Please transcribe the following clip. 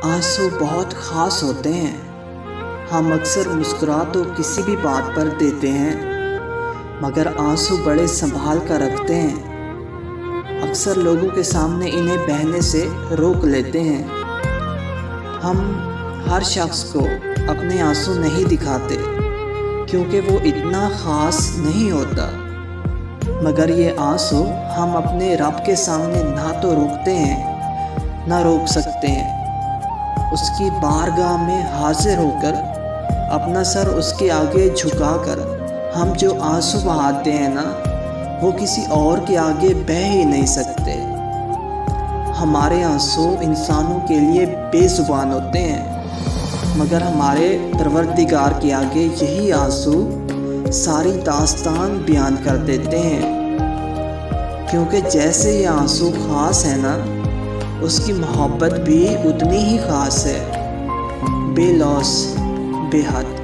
आंसू बहुत ख़ास होते हैं। हम अक्सर मुस्कुरा तो किसी भी बात पर देते हैं, मगर आंसू बड़े संभाल कर रखते हैं। अक्सर लोगों के सामने इन्हें बहने से रोक लेते हैं। हम हर शख्स को अपने आंसू नहीं दिखाते, क्योंकि वो इतना ख़ास नहीं होता। मगर ये आंसू हम अपने रब के सामने ना तो रोकते हैं ना रोक सकते हैं। उसकी बारगाह में हाजिर होकर अपना सर उसके आगे झुकाकर हम जो आंसू बहाते हैं ना, वो किसी और के आगे बह ही नहीं सकते। हमारे आंसू इंसानों के लिए बेज़ुबान होते हैं, मगर हमारे परवरदिगार के आगे यही आंसू सारी दास्तान बयान कर देते हैं। क्योंकि जैसे ये आंसू ख़ास है ना, उसकी मोहब्बत भी उतनी ही ख़ास है, बेलौस बेहद।